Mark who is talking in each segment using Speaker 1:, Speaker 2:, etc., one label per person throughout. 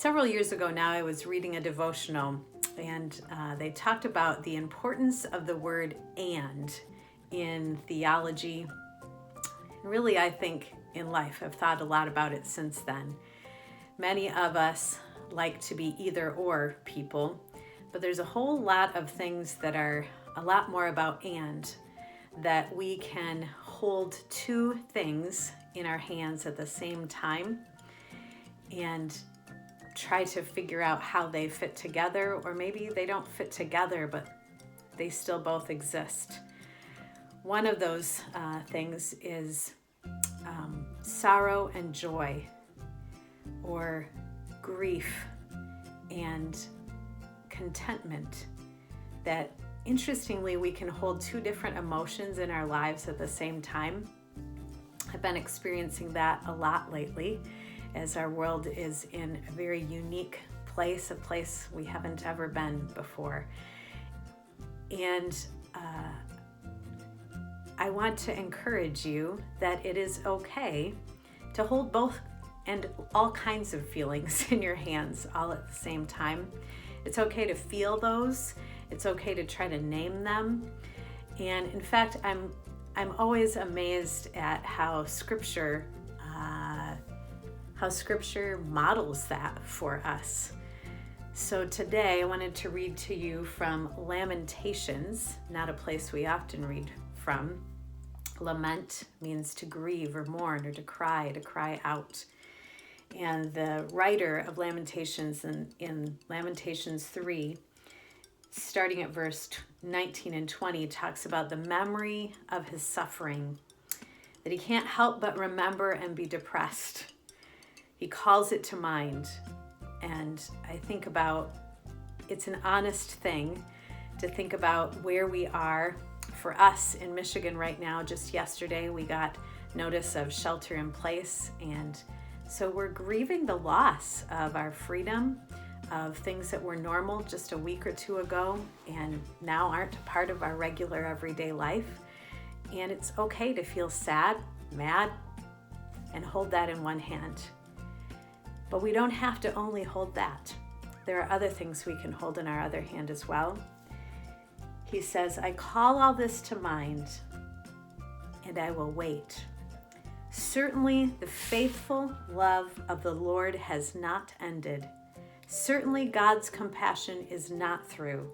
Speaker 1: Several years ago now, I was reading a devotional, and they talked about the importance of the word "and" in theology. Really, I think in life, I've thought a lot about it since then. Many of us like to be either or people, but there's a whole lot of things that are a lot more about "and," that we can hold two things in our hands at the same time and try to figure out how they fit together, or maybe they don't fit together, but they still both exist. One of those things is sorrow and joy, or grief and contentment. That interestingly, we can hold two different emotions in our lives at the same time. I've been experiencing that a lot lately, as our world is in a very unique place, a place we haven't ever been before. And I want to encourage you that it is okay to hold both and all kinds of feelings in your hands all at the same time. It's okay to feel those. It's okay to try to name them. And in fact, I'm always amazed at how Scripture models that for us. So today I wanted to read to you from Lamentations, not a place we often read from. Lament means to grieve or mourn or to cry out. And the writer of Lamentations in Lamentations 3, starting at verse 19 and 20, talks about the memory of his suffering, that he can't help but remember and be depressed. He calls it to mind. And I think about, it's an honest thing to think about where we are. For us in Michigan right now, just yesterday, we got notice of shelter in place. And so we're grieving the loss of our freedom, of things that were normal just a week or two ago and now aren't part of our regular everyday life. And it's okay to feel sad, mad, and hold that in one hand. But we don't have to only hold that. There are other things we can hold in our other hand as well. He says, I call all this to mind, and I will wait. Certainly the faithful love of the Lord has not ended. Certainly God's compassion is not through.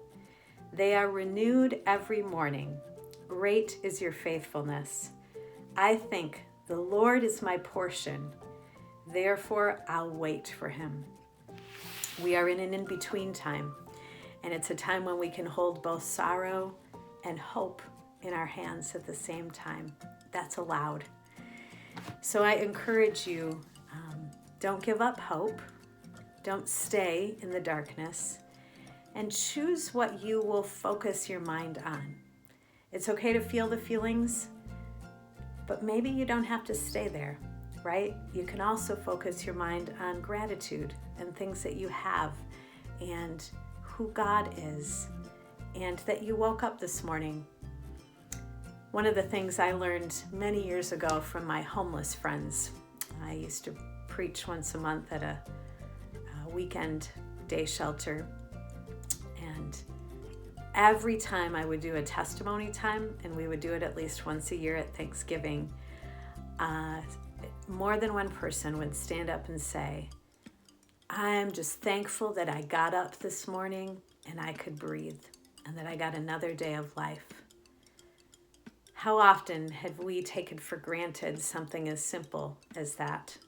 Speaker 1: They are renewed every morning. Great is your faithfulness. I think the Lord is my portion. Therefore, I'll wait for him. We are in an in-between time, and it's a time when we can hold both sorrow and hope in our hands at the same time. That's allowed. So I encourage you, don't give up hope. Don't stay in the darkness, and choose what you will focus your mind on. It's okay to feel the feelings, but maybe you don't have to stay there, right? You can also focus your mind on gratitude and things that you have and who God is, and that you woke up this morning. One of the things I learned many years ago from my homeless friends, I used to preach once a month at a weekend day shelter, and every time I would do a testimony time, and we would do it at least once a year at Thanksgiving, more than one person would stand up and say, I'm just thankful that I got up this morning and I could breathe, and that I got another day of life. How often have we taken for granted something as simple as that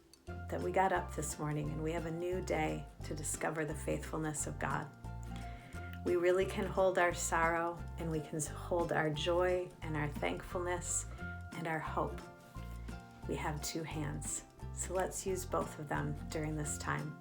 Speaker 1: we got up this morning and we have a new day to discover the faithfulness of God? We really can hold our sorrow, and we can hold our joy and our thankfulness and our hope. We have two hands, so let's use both of them during this time.